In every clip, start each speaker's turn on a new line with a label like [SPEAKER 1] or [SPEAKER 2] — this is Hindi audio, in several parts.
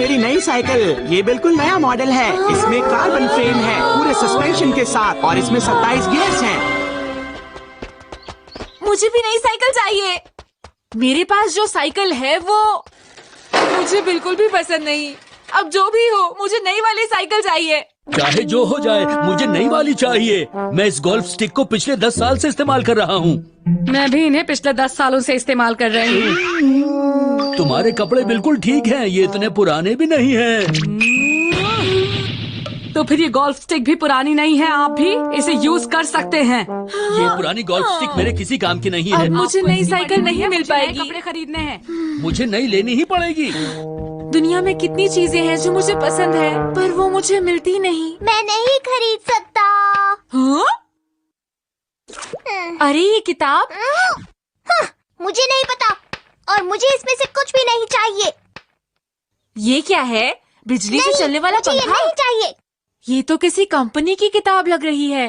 [SPEAKER 1] मेरी नई साइकिल। ये बिल्कुल नया मॉडल है। इसमें कार्बन फ्रेम है पूरे सस्पेंशन के साथ और इसमें 27 गियर्स हैं।
[SPEAKER 2] मुझे भी नई साइकिल चाहिए। मेरे पास जो साइकिल है वो मुझे बिल्कुल भी पसंद नहीं। अब जो भी हो, मुझे नई वाली साइकिल चाहिए।
[SPEAKER 3] चाहे जो हो जाए, मुझे नई वाली चाहिए। मैं इस गोल्फ स्टिक को पिछले 10 साल से इस्तेमाल कर रहा हूँ।
[SPEAKER 2] मैं भी इन्हें पिछले 10 सालों से इस्तेमाल कर रही हूँ।
[SPEAKER 3] तुम्हारे कपड़े बिल्कुल ठीक हैं, ये इतने पुराने भी नहीं हैं।
[SPEAKER 2] तो फिर ये गोल्फ स्टिक भी पुरानी नहीं है, आप भी इसे यूज कर सकते हैं।
[SPEAKER 3] ये पुरानी गोल्फ स्टिक मेरे किसी काम की नहीं है।
[SPEAKER 2] अब मुझे नई साइकिल नहीं मिल पाएगी। कपड़े खरीदने हैं।
[SPEAKER 3] मुझे नई लेनी ही पड़ेगी।
[SPEAKER 2] दुनिया में कितनी चीजें हैं जो मुझे पसंद है, पर वो मुझे मिलती नहीं।
[SPEAKER 4] मैं नहीं खरीद सकता।
[SPEAKER 2] हाँ? अरे ये किताब?
[SPEAKER 4] मुझे नहीं पता और मुझे इसमें से कुछ भी नहीं चाहिए।
[SPEAKER 2] ये क्या है? बिजली से चलने वाला
[SPEAKER 4] मुझे ये
[SPEAKER 2] पंखा?
[SPEAKER 4] नहीं चाहिए।
[SPEAKER 2] ये तो किसी कंपनी की किताब लग रही है।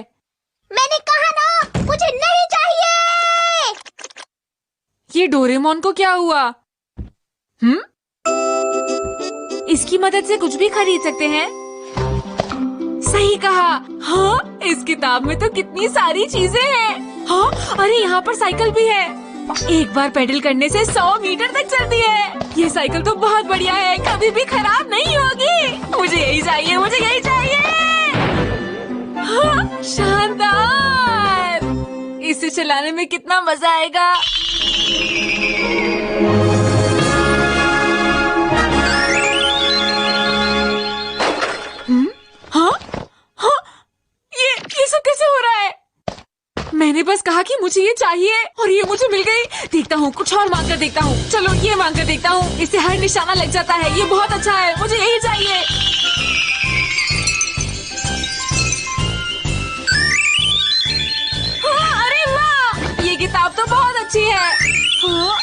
[SPEAKER 4] मैंने कहा ना, मुझे नहीं चाहिए।
[SPEAKER 2] ये डोरेमोन को क्या हुआ? इसकी मदद से कुछ भी खरीद सकते हैं। सही कहा। हाँ, इस किताब में तो कितनी सारी चीजें हैं। हाँ, अरे यहाँ पर साइकिल भी है। एक बार पेडल करने से 100 मीटर तक चलती है। ये साइकिल तो बहुत बढ़िया है, कभी भी खराब नहीं होगी। मुझे यही चाहिए, मुझे यही चाहिए। हाँ, शानदार। इसे चलाने में कितना मजा आएगा। हाँ? हाँ? ये सब कैसे हो रहा है? मैंने बस कहा कि मुझे ये चाहिए और ये मुझे मिल गई। देखता हूँ, कुछ और मांग कर देखता हूँ। चलो ये मांग कर देखता हूँ। इससे हर निशाना लग जाता है। ये बहुत अच्छा है, मुझे यही चाहिए। हाँ, अरे वाह, ये किताब तो बहुत अच्छी है। हाँ?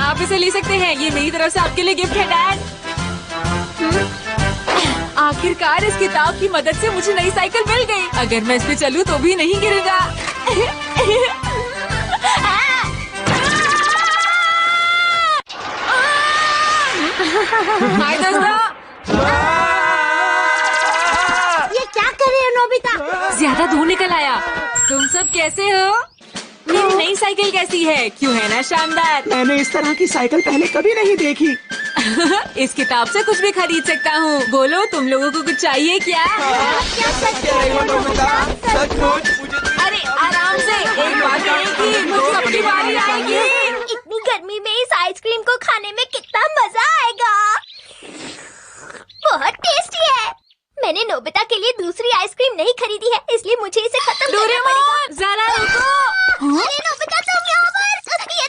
[SPEAKER 2] आप इसे ले सकते हैं। ये मेरी तरफ से आपके लिए गिफ्ट है, डैड। आखिरकार इस किताब की मदद से मुझे नई साइकिल मिल गई। अगर मैं इस पे चलूं तो भी नहीं गिरेगा। हाय दोस्तों।
[SPEAKER 4] ये क्या कर रहे हो नोबिता?
[SPEAKER 2] ज्यादा धूल निकल आया। तुम सब कैसे हो? मेरी नई साइकिल कैसी है? क्यों है ना शानदार?
[SPEAKER 1] मैंने इस तरह की साइकिल पहले कभी नहीं देखी।
[SPEAKER 2] इस किताब से कुछ भी खरीद सकता हूँ। बोलो, तुम लोगों को कुछ चाहिए क्या?
[SPEAKER 4] क्या सच कह रहे हो नोबिता?
[SPEAKER 2] अरे आराम से, एक बात करेगी, मुझ सबकी बारी आएगी।
[SPEAKER 4] इतनी गर्मी में इस आइसक्रीम को खाने में कितना मजा आएगा। बहुत टेस्टी है। मैंने नोबिता के लिए दूसरी आइसक्रीम नहीं खरीदी है, इसलिए मुझे इसे खत्म करना पड़ेगा।
[SPEAKER 2] जरा रुको।
[SPEAKER 4] अरे नोबिता, तुम यहाँ पर? ये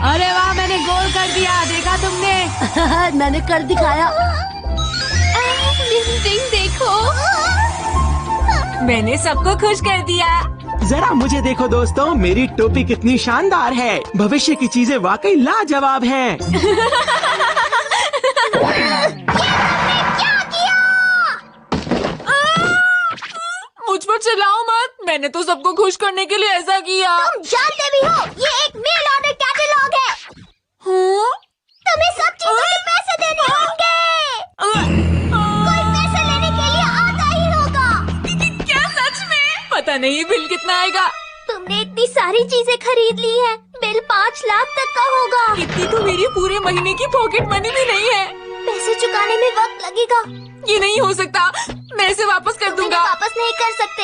[SPEAKER 2] अरे वाह, मैंने गोल कर दिया। देखा तुमने?
[SPEAKER 5] मैंने कर दिखाया।
[SPEAKER 4] देखो,
[SPEAKER 2] मैंने सबको खुश कर दिया।
[SPEAKER 1] जरा मुझे देखो दोस्तों, मेरी टोपी कितनी शानदार है। भविष्य की चीजें वाकई लाजवाब हैं।
[SPEAKER 2] मुझ पर चिल्लाओ मत। मैंने तो सबको खुश करने के लिए ऐसा किया।
[SPEAKER 4] तुम जानते भी हो, ये एक मेल ऑर्डर कैटलॉग है। तुम्हें सब चीजों के पैसे देने होंगे। कोई पैसे लेने के लिए आता ही होगा।
[SPEAKER 2] क्या सच में? पता नहीं बिल कितना आएगा।
[SPEAKER 4] तुमने इतनी सारी चीजें खरीद ली हैं, बिल 5 लाख तक का होगा।
[SPEAKER 2] इतनी तो मेरी पूरे महीने की पॉकेट मनी भी नहीं है।
[SPEAKER 4] पैसे चुकाने में वक्त लगेगा।
[SPEAKER 2] ये नहीं हो सकता। मैं इसे वापस कर दूंगा।
[SPEAKER 4] वापस नहीं कर सकते।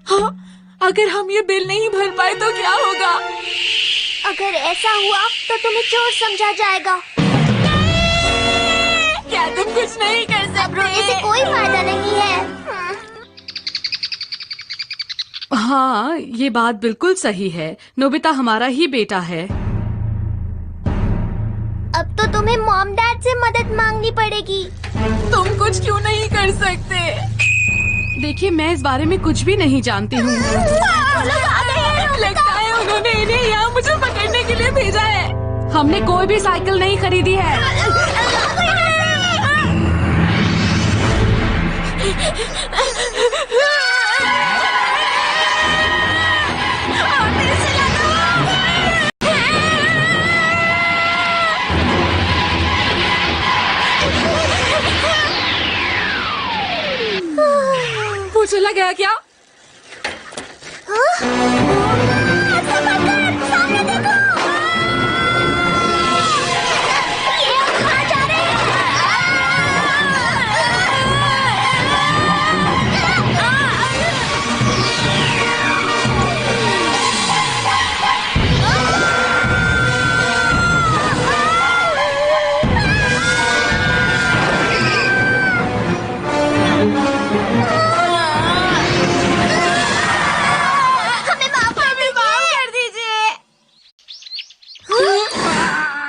[SPEAKER 2] हाँ, अगर हम ये बिल नहीं भर पाए तो क्या होगा?
[SPEAKER 4] अगर ऐसा हुआ तो तुम्हें चोर समझा जाएगा।
[SPEAKER 2] क्या तुम कुछ नहीं कर
[SPEAKER 4] अब रोने
[SPEAKER 2] सकते?
[SPEAKER 4] से कोई फायदा नहीं है।
[SPEAKER 2] हाँ, ये बात बिल्कुल सही है। नोबिता हमारा ही बेटा है।
[SPEAKER 4] अब तो तुम्हें मॉम डैड से मदद मांगनी पड़ेगी।
[SPEAKER 2] तुम कुछ क्यों नहीं कर सकते? देखिए, मैं इस बारे में कुछ भी नहीं जानती हूँ। लगता है उन्होंने इन्हें यहाँ मुझे पकड़ने के लिए भेजा है। हमने कोई भी साइकिल नहीं खरीदी है। वो चला गया क्या?
[SPEAKER 4] सामने देखो। ये हम कहाँ जा रहे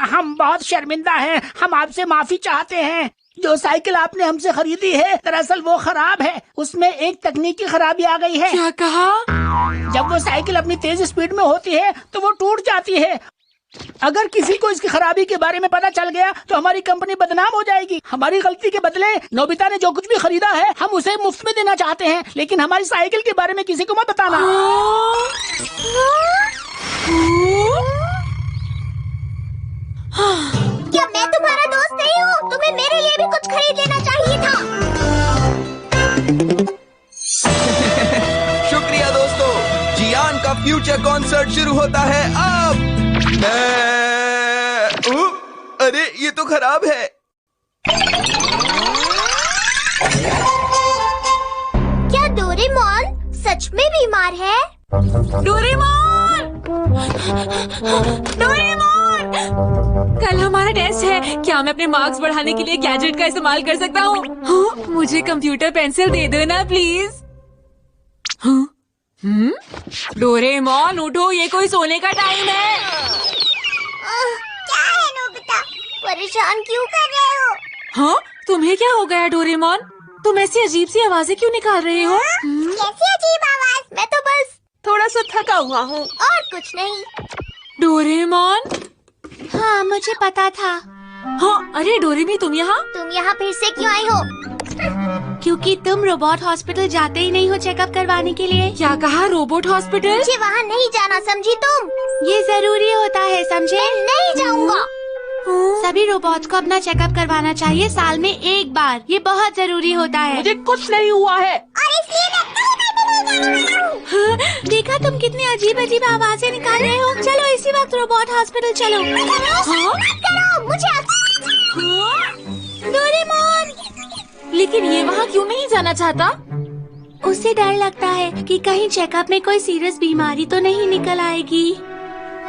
[SPEAKER 5] हम बहुत शर्मिंदा हैं। हम आपसे माफी चाहते हैं। जो साइकिल आपने हमसे खरीदी है दरअसल वो खराब है। उसमें एक तकनीकी खराबी आ गई है।
[SPEAKER 2] क्या कहा?
[SPEAKER 5] जब वो साइकिल अपनी तेज स्पीड में होती है तो वो टूट जाती है। अगर किसी को इसकी खराबी के बारे में पता चल गया तो हमारी कंपनी बदनाम हो जाएगी। हमारी गलती के बदले नोबिता ने जो कुछ भी खरीदा है हम उसे मुफ्त में देना चाहते हैं, लेकिन हमारी साइकिल के बारे में किसी को मत बताना।
[SPEAKER 4] क्या मैं तुम्हारा दोस्त नहीं हूँ? तुम्हें मेरे लिए भी कुछ खरीद लेना चाहिए था।
[SPEAKER 6] शुक्रिया दोस्तों, जियान का फ्यूचर कॉन्सर्ट शुरू होता है अब। अरे ये तो खराब है।
[SPEAKER 4] क्या डोरेमोन सच में बीमार है?
[SPEAKER 2] डोरेमोन! डोरेमोन! कल हमारा टेस्ट है। क्या मैं अपने मार्क्स बढ़ाने के लिए गैजेट का इस्तेमाल कर सकता हूँ? हाँ, मुझे कंप्यूटर पेंसिल दे दो ना प्लीज। हाँ? डोरेमोन उठो, ये कोई सोने का टाइम है।
[SPEAKER 4] क्या है नोबिता? परेशान क्यों कर रहे हो?
[SPEAKER 2] हाँ, तुम्हें क्या हो गया डोरेमोन? तुम ऐसी अजीब सी आवाजें क्यों निकाल रहे हो?
[SPEAKER 4] कैसी अजीब आवाज? मैं तो बस थोड़ा सा थका हुआ हूँ और कुछ नहीं।
[SPEAKER 2] डोरेमोन?
[SPEAKER 4] हाँ, मुझे पता था।
[SPEAKER 2] हाँ, अरे डोरेमी तुम यहाँ
[SPEAKER 4] फिर से क्यों आई हो?
[SPEAKER 7] क्योंकि तुम रोबोट हॉस्पिटल जाते ही नहीं हो चेकअप करवाने के लिए।
[SPEAKER 2] क्या कहा? Robot hospital?
[SPEAKER 4] मुझे वहाँ नहीं जाना, समझी तुम?
[SPEAKER 7] ये जरूरी होता है, समझे?
[SPEAKER 4] मैं नहीं जाऊँगा।
[SPEAKER 7] सभी रोबोट्स को अपना चेकअप करवाना चाहिए साल में एक बार। ये बहुत जरूरी होता है।
[SPEAKER 5] मुझे कुछ नहीं हुआ है।
[SPEAKER 4] और इसलिए मैं कहीं भी नहीं जा रहा हूँ।
[SPEAKER 7] हाँ, देखा तुम कितनी अजीब अजीब आवाजें निकाल रहे हो। चलो इसी वक्त रोबोट हॉस्पिटल चलो।
[SPEAKER 4] करो, मुझे
[SPEAKER 7] डोरेमोन!
[SPEAKER 2] लेकिन ये वहाँ क्यों नहीं जाना चाहता?
[SPEAKER 7] उसे डर लगता है कि कहीं चेकअप में कोई सीरियस बीमारी तो नहीं निकल आएगी।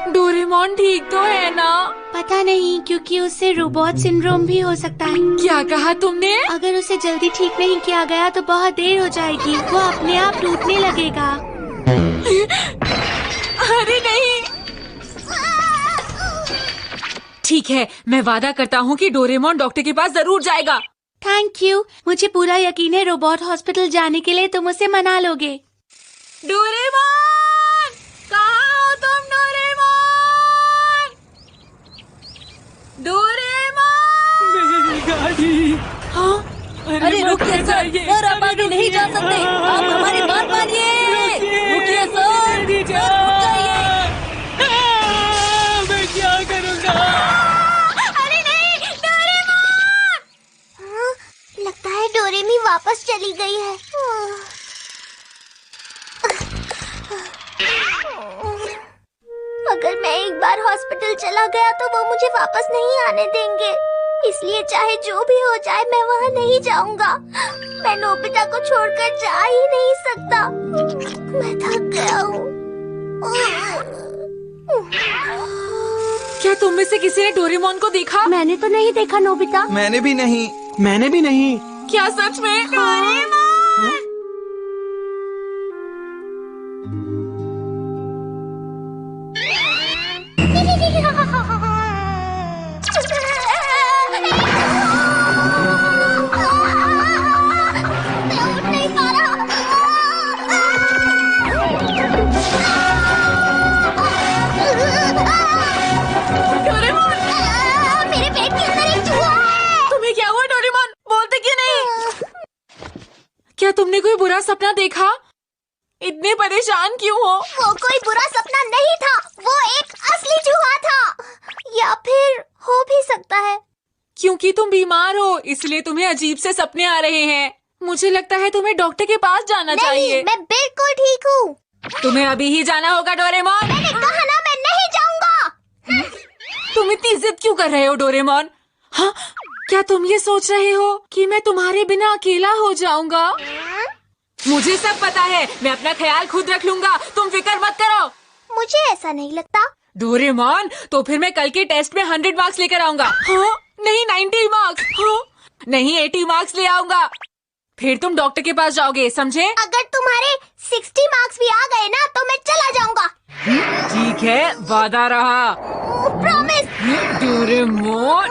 [SPEAKER 2] डोरेमोन ठीक तो है ना?
[SPEAKER 7] पता नहीं, क्योंकि उससे रोबोट सिंड्रोम भी हो सकता है।
[SPEAKER 2] क्या कहा तुमने?
[SPEAKER 7] अगर उसे जल्दी ठीक नहीं किया गया तो बहुत देर हो जाएगी। वो अपने आप टूटने लगेगा।
[SPEAKER 2] अरे नहीं। ठीक है, मैं वादा करता हूँ कि डोरेमोन डॉक्टर के पास जरूर जाएगा।
[SPEAKER 7] Thank you. मुझे पूरा यकीन है रोबोट हॉस्पिटल जाने के लिए तुम उसे मना लोगे।
[SPEAKER 2] डोरेमोन! कहाँ हो तुम डोरेमोन? डोरेमोन!
[SPEAKER 3] मेरी गाड़ी।
[SPEAKER 2] हाँ?
[SPEAKER 8] अरे रुकिए सर, आप आगे नहीं जा सकते। आप हमारी बात मानिए। रुकिए सर, रुक जाइए।
[SPEAKER 3] मैं क्या करूँगा?
[SPEAKER 2] अरे नहीं, डोरेमोन!
[SPEAKER 4] लगता है डोरेमी वापस चली गई है। अगर मैं एक बार हॉस्पिटल चला गया तो वो मुझे वापस नहीं आने देंगे। इसलिए चाहे जो भी हो जाए मैं वहाँ नहीं जाऊँगा। मैं नोबिता को छोड़कर जा ही नहीं सकता। मैं थक गया हूँ।
[SPEAKER 2] क्या तुम में से किसी ने डोरेमोन को देखा?
[SPEAKER 7] मैंने तो नहीं देखा नोबिता।
[SPEAKER 6] मैंने भी नहीं।
[SPEAKER 1] मैंने भी नहीं।
[SPEAKER 2] क्या सच में? डोरेमोन!
[SPEAKER 4] मैं उठ नहीं पा रहा।
[SPEAKER 2] डोरेमोन!
[SPEAKER 4] मेरे पेट के अंदर एक चूहा है।
[SPEAKER 2] तुम्हें क्या हुआ डोरेमोन? बोलते क्यों नहीं? तुमने कोई बुरा सपना देखा? इतने परेशान क्यों हो?
[SPEAKER 4] वो कोई बुरा सपना नहीं था, वो एक असली चूहा था। या फिर हो भी सकता है।
[SPEAKER 2] क्योंकि तुम बीमार हो इसलिए तुम्हें अजीब से सपने आ रहे हैं। मुझे लगता है तुम्हें डॉक्टर के पास जाना चाहिए।
[SPEAKER 4] नहीं, मैं बिल्कुल ठीक हूँ।
[SPEAKER 2] तुम्हें अभी ही जाना होगा डोरेमोन।
[SPEAKER 4] मैंने कहा ना, मैं नहीं जाऊंगा।
[SPEAKER 2] तुम इतनी जिद क्यों कर रहे हो डोरेमोन? हाँ, क्या तुम ये सोच रहे हो कि मैं तुम्हारे बिना अकेला हो जाऊंगा? मुझे सब पता है, मैं अपना ख्याल खुद रख लूंगा, तुम फिक्र मत करो।
[SPEAKER 4] मुझे ऐसा नहीं लगता।
[SPEAKER 2] डोरेमोन, तो फिर मैं कल के टेस्ट में 100 मार्क्स लेकर आऊंगा। हाँ? नहीं 90 मार्क्स। हाँ? नहीं 80 मार्क्स ले आऊंगा। फिर तुम डॉक्टर के पास जाओगे, समझे?
[SPEAKER 4] अगर तुम्हारे 60 मार्क्स भी आ गए ना तो मैं चला जाऊंगा।
[SPEAKER 2] ठीक है, वादा रहा।
[SPEAKER 4] प्रॉमिस।
[SPEAKER 2] डोरेमोन।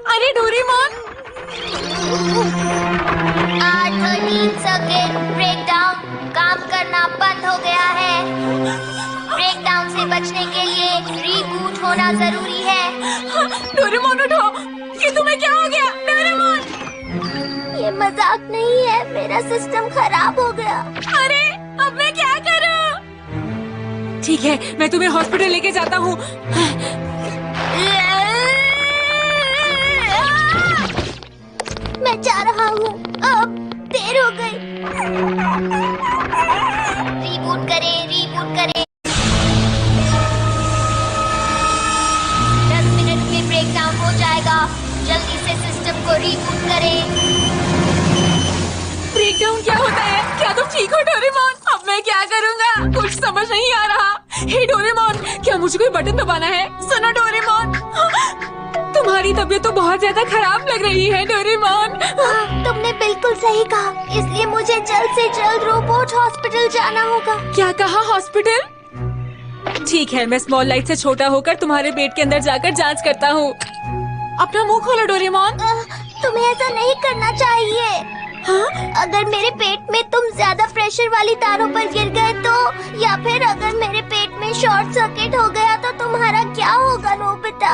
[SPEAKER 2] अरे डोरेमोन,
[SPEAKER 4] आज 13 सर्किट ब्रेकडाउन काम करना बंद हो गया है। ब्रेकडाउन से बचने के लिए रीबूट होना जरूरी है।
[SPEAKER 2] डोरेमोन उठो, ये तुम्हें क्या हो गया? डोरेमोन,
[SPEAKER 4] ये मजाक नहीं है, मेरा सिस्टम खराब हो गया।
[SPEAKER 2] अरे अब मैं क्या करूं? ठीक है, मैं तुम्हें हॉस्पिटल लेके जाता हूँ।
[SPEAKER 4] मैं जा रहा हूँ, अब देर हो गई। रीबूट करें, रीबूट करें। 10 मिनट में ब्रेकडाउन हो जाएगा, जल्दी से सिस्टम को रीबूट करें।
[SPEAKER 2] ब्रेकडाउन क्या होता है? क्या तुम ठीक हो डोरेमोन? अब मैं क्या करूँगा? कुछ समझ नहीं आ रहा। हे डोरेमोन, क्या मुझे कोई बटन दबाना है? सुनो डोरेमोन, तुम्हारी तबीयत तो बहुत ज्यादा खराब लग रही है डोरेमोन।
[SPEAKER 4] तुमने बिल्कुल सही कहा, इसलिए मुझे जल्द से जल्द रोबोट हॉस्पिटल जाना होगा।
[SPEAKER 2] क्या कहा, हॉस्पिटल? ठीक है, मैं स्मॉल लाइट से छोटा होकर तुम्हारे पेट के अंदर जाकर जांच करता हूँ। अपना मुंह खोलो डोरेमोन।
[SPEAKER 4] तुम्हें ऐसा नहीं करना चाहिए।
[SPEAKER 2] हाँ?
[SPEAKER 4] अगर मेरे पेट में तुम ज्यादा प्रेशर वाली तारों पर गिर गए तो, या फिर अगर मेरे पेट में शॉर्ट सर्किट हो गया तो तुम्हारा क्या होगा नोबिता?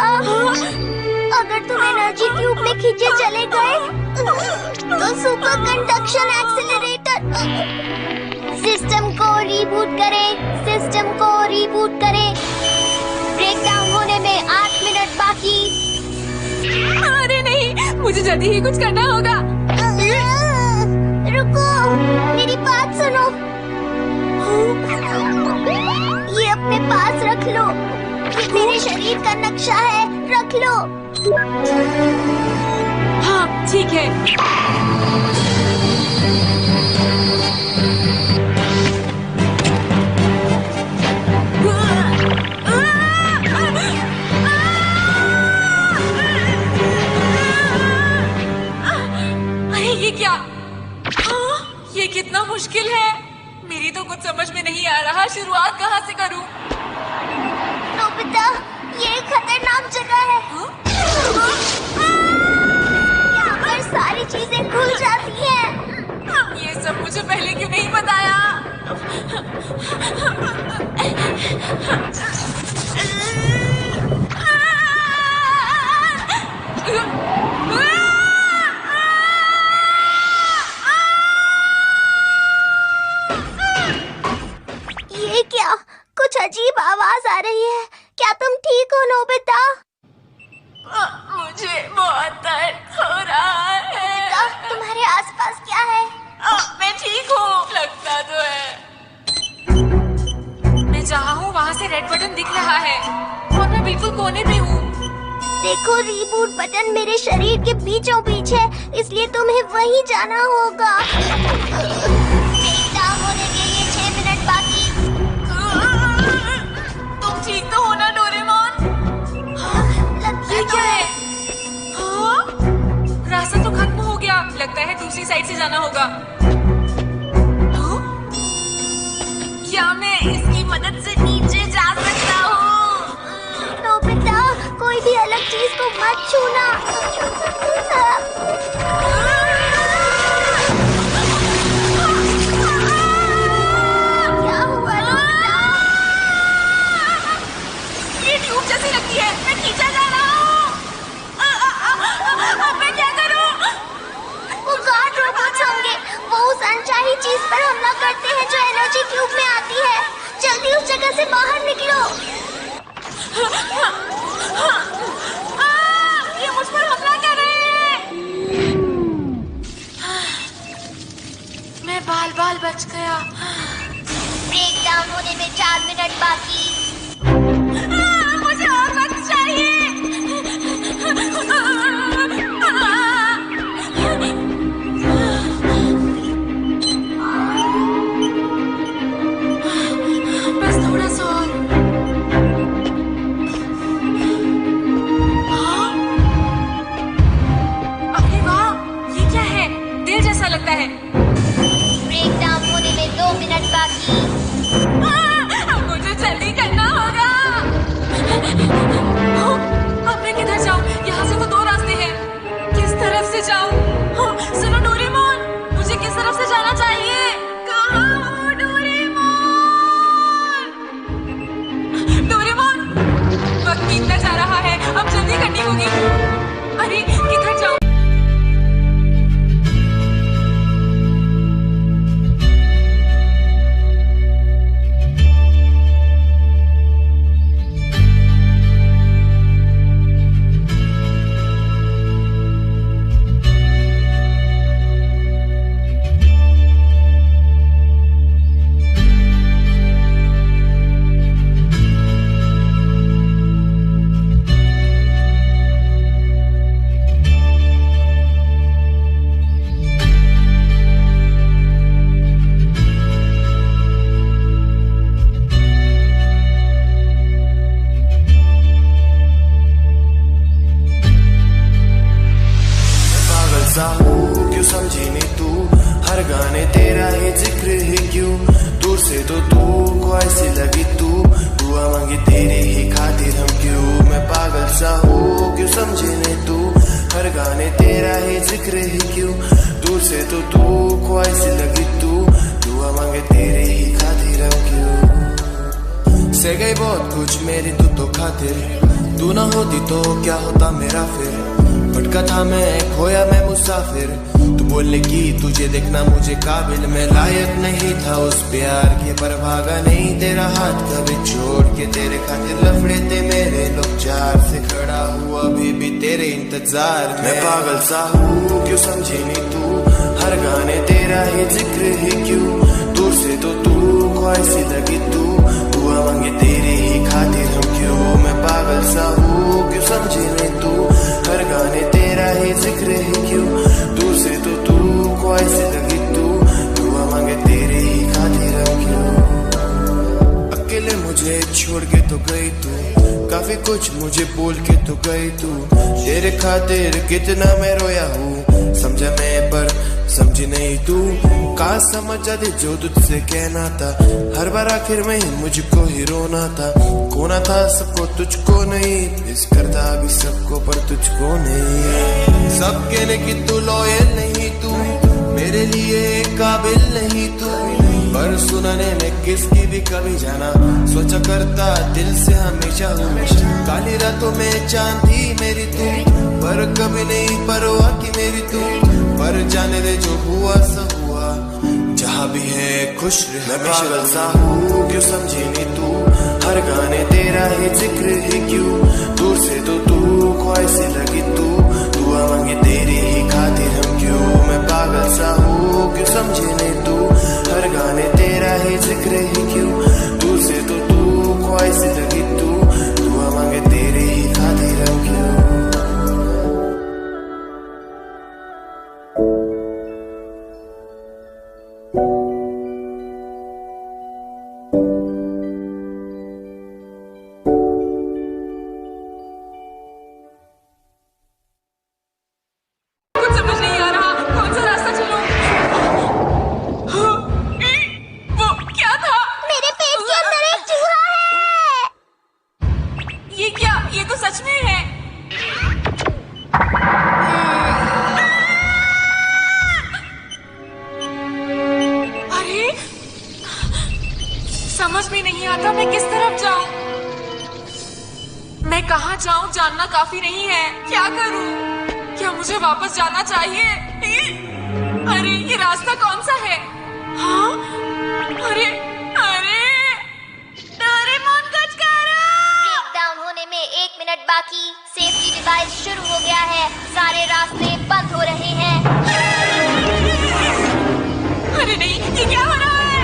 [SPEAKER 4] अगर तुम एनर्जी ट्यूब में खींचे चले गए तो सुपर कंडक्शन एक्सीलरेटर। सिस्टम को रीबूट करें, सिस्टम को रीबूट करें। ब्रेकडाउन होने में 8 मिनट बाकी।
[SPEAKER 2] अरे नहीं, मुझे जल्दी ही कुछ करना होगा।
[SPEAKER 4] रुको, मेरी बात सुनो। ये अपने पास रख लो, ये मेरे शरीर का नक्शा है, रख लो।
[SPEAKER 2] हाँ ठीक है। अरे ये क्या? ये कितना मुश्किल है। मेरी तो कुछ समझ में नहीं आ रहा, शुरुआत कहाँ से करूं?
[SPEAKER 4] नोबिता, ये एक खतरनाक जगह है। यहाँ पर सारी चीजें खुल जाती हैं।
[SPEAKER 2] ये सब मुझे पहले क्यों नहीं बताया?
[SPEAKER 4] ये क्या? कुछ अजीब आवाज आ रही है। क्या तुम ठीक हो नोबिता?
[SPEAKER 2] मुझे बहुत दर्द हो रहा है।
[SPEAKER 4] तुम्हारे आसपास क्या है?
[SPEAKER 2] मैं ठीक हूँ, लगता तो है। मैं जहाँ हूँ वहाँ से रेड बटन दिख रहा है और मैं बिल्कुल कोने पे हूँ।
[SPEAKER 4] देखो, रीबूट बटन मेरे शरीर के बीचों बीच है, इसलिए तुम्हें वहीं जाना होगा। ब्रेकडाउन होने के लिए 6 मिनट बाकी।
[SPEAKER 2] तुम ठीक तो हो ना डोरेमोन?
[SPEAKER 4] लगता
[SPEAKER 2] ये
[SPEAKER 4] तो
[SPEAKER 2] क्या
[SPEAKER 4] है।
[SPEAKER 2] है? हाँ? रास्ता तो खत्म हो गया, लगता है दूसरी साइड से जाना होगा। हाँ? क्या मैं इसकी मदद से नीचे जा सकता हूँ?
[SPEAKER 4] नोबिता, कोई भी अलग चीज को मत छूना। क्या हुआ नोबिता?
[SPEAKER 2] ये ट्यूब जैसी लगती है, मैं खींचा जा रहा हूँ। अब मैं क्या करूँ?
[SPEAKER 4] वो गार्ड रोबोट सारी चीज पर हमला करते हैं जो एनर्जी क्यूब में आती है। जल्दी उस जगह से बाहर निकलो।
[SPEAKER 2] ये मुझ पर हमला कर रहे हैं। मैं बाल बाल बच गया।
[SPEAKER 4] ब्रेक डाउन होने में 4 मिनट बाकी।
[SPEAKER 2] मुझे और वक्त चाहिए। बस थोड़ा सा और। अरे वाह, ये क्या है? दिल जैसा लगता है।
[SPEAKER 4] ब्रेक डाउन होने में 2 मिनट बाकी।
[SPEAKER 2] मुझे जल्दी करना होगा। अब मैं किधर जाऊँ? यहाँ से तो 2 रास्ते हैं। किस तरफ से जाऊँ? सुनो डोरेमोन, मुझे किस तरफ से जाना चाहिए? कहाँ हो डोरेमोन? डोरेमोन, वक्त बीतता जा रहा है, अब जल्दी करनी होगी। अरे किधर जाऊँ?
[SPEAKER 9] क्यों समझी नहीं तू, हर गाने तेरा ही जिक्र है क्यों, दूर से तो तू को ऐसी लगी तू, दुआ मांगी तेरी ही खातिर हम क्यों, मैं पागल सा हूँ क्यों समझी नहीं तू, हर गाने तेरा ही जिक्र है क्यों, दूर से तो तू को ऐसी लगी तू, दुआ मांगे तेरी ही खातिर हम क्यों, से गई बहुत कुछ मेरी तू तो खातिर, तू ना होती तो क्या होता मेरा फिर, भटका था मैं खोया मैं मुसाफिर, तू बोलने की तुझे देखना मुझे काबिल, मैं लायक नहीं था उस प्यार के, पर भागा नहीं तेरा हाथ कभी छोड़ के, तेरे खातिर लफड़े थे मेरे लोग चार से, खड़ा हुआ अभी भी तेरे इंतजार में, मैं पागल सा हूँ क्यों समझी नहीं तू, हर गाने तेरा ही जिक्र है क्यों, दूर से तो तू को ऐसी लगी तू, दुआ मांगे तेरी ही खातिर हम क्यों, मैं पागल सा हूँ क्यों समझी नहीं तू, हर गाने तेरा ही जिक्र है क्यों, दूर से तो तू को ऐसी लगी तू, दुआ मांगे तेरे ही खातिर हम क्यों, अकेले मुझे छोड़ के तो गई तू, काफी कुछ मुझे बोल के तो गई तू, तेरे खातिर कितना मैं रोया हूँ, समझा मैं पर समझी नहीं तू, कहा समझ जाती जो तुझसे कहना था, हर बार आखिर में ही मुझको ही रोना था, खोना था सबको तुझको नहीं, मिस करता भी सबको पर तुझको नहीं, सब कहने की तू लॉयल नहीं तू, मेरे लिए काबिल नहीं तू, पर सुनाने में किसकी भी कभी जाना, सोचा करता दिल से हमेशा हूँ, काली रातों में चांद थी मेरी तू, पर कभी नहीं परवाह की मेरी तू, पर जाने दे जो हुआ सो हुआ, जहाँ भी है खुश रह, मैं पागल सा हूँ क्यों समझी नहीं तू, हर गाने तेरा ही जिक्र है क्यों, दूर से तो तू को ऐसी लगी तू, दुआ मांगे तेरी ही खातिर हम क्यों, मैं पागल सा हूँ क्यों समझी नहीं तू, हर गाने तेरा ही जिक्र है क्यों, दूर से तो तू को ऐसी लगी तू, दुआ मांगे तेरी ही खातिर हम क्यों।
[SPEAKER 2] समझ भी नहीं आता मैं किस तरफ जाऊं, मैं कहाँ जाऊं जानना काफी नहीं है, क्या करूं, क्या मुझे वापस जाना चाहिए? अरे ये रास्ता कौन सा है? हाँ? अरे अरे डोरेमोन कुछ करो!
[SPEAKER 4] ब्रेकडाउन होने में 1 मिनट बाकी। सेफ्टी डिवाइस शुरू हो गया है। सारे रास्ते बंद हो रहे हैं।
[SPEAKER 2] अरे नहीं, ये क्या हो रहा है?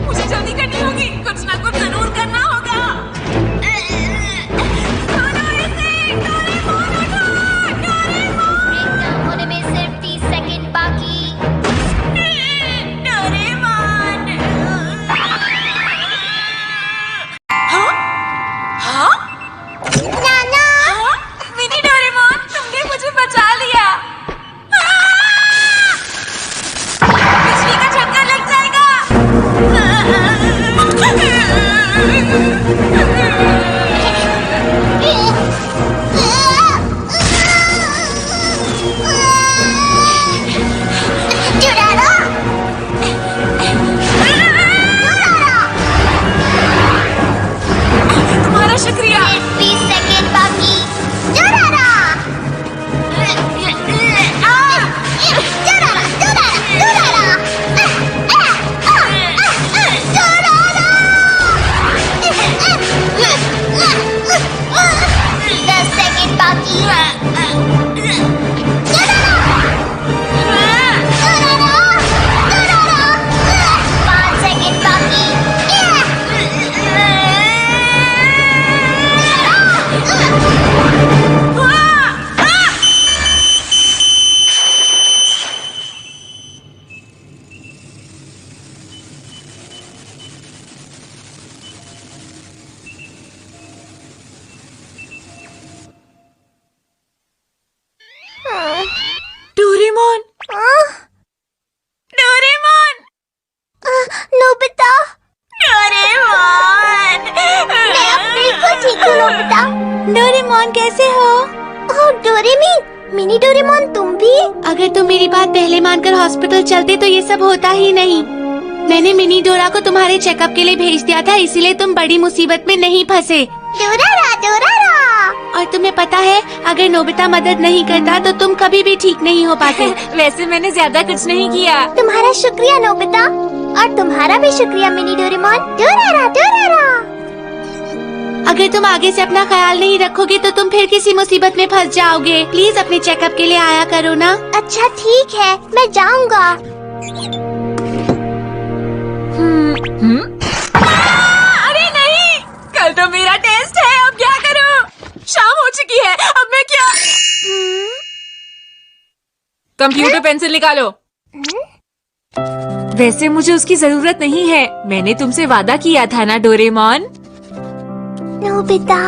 [SPEAKER 2] मुझे जल्दी करनी होगी, कुछ ना कुछ जरूर करना होगा।
[SPEAKER 4] ब्रेकडाउन होने में सिर्फ 30 सेकंड बाकी।
[SPEAKER 2] डोरेमोन! हाँ? हाँ?
[SPEAKER 4] नाना!
[SPEAKER 2] हाँ? मिनी डोरेमोन, तुमने मुझे बचा लिया। बिजली का झटका लग जाएगा। तुम्हारा शुक्रिया।
[SPEAKER 4] 20 सेकंड बाकी।
[SPEAKER 2] डोरेमोन! डोरेमोन!
[SPEAKER 4] नोबिता!
[SPEAKER 2] डोरेमोन!
[SPEAKER 4] मैं अब बिल्कुल ठीक हूँ नोबिता।
[SPEAKER 7] डोरेमोन कैसे हो?
[SPEAKER 4] ओह डोरेमी, मिनी डोरेमोन तुम भी?
[SPEAKER 7] अगर तुम मेरी बात पहले मानकर हॉस्पिटल चलते तो ये सब होता ही नहीं। मैंने मिनी डोरा को तुम्हारे चेकअप के लिए भेज दिया था, इसीलिए तुम बड़ी मुसीबत में नहीं फंसे।
[SPEAKER 4] डोरारा डोरारा।
[SPEAKER 7] और तुम्हें पता है, अगर नोबिता मदद नहीं करता तो तुम कभी भी ठीक नहीं हो पाते।
[SPEAKER 2] वैसे मैंने ज्यादा कुछ नहीं किया।
[SPEAKER 4] तुम्हारा शुक्रिया नोबिता, और तुम्हारा भी शुक्रिया मिनी डोरेमोन। डोरारा डोरारा।
[SPEAKER 7] अगर तुम आगे से अपना ख्याल नहीं रखोगे तो तुम फिर किसी मुसीबत में फंस जाओगे। प्लीज अपने चेकअप के लिए आया करो ना।
[SPEAKER 4] अच्छा ठीक है, मैं जाऊंगा।
[SPEAKER 2] अरे नहीं, कल तो मेरा टेस्ट है, अब क्या करूं? शाम हो चुकी है, अब मैं क्या? कंप्यूटर पेंसिल निकालो। वैसे मुझे उसकी जरूरत नहीं है, मैंने तुमसे वादा किया था ना डोरेमोन।
[SPEAKER 4] नोबिता।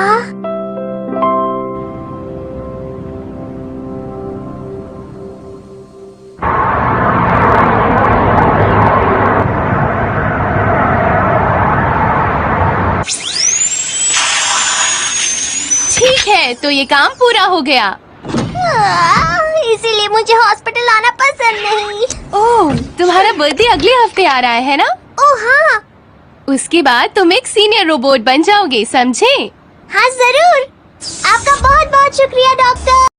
[SPEAKER 8] ठीक है, तो ये काम पूरा हो गया।
[SPEAKER 4] इसीलिए मुझे हॉस्पिटल आना पसंद नहीं।
[SPEAKER 8] ओह, तुम्हारा बर्थडे अगले हफ्ते आ रहा है ना?
[SPEAKER 4] ओह हाँ।
[SPEAKER 8] उसके बाद तुम एक सीनियर रोबोट बन जाओगे, समझे?
[SPEAKER 4] हाँ जरूर। आपका बहुत बहुत शुक्रिया डॉक्टर।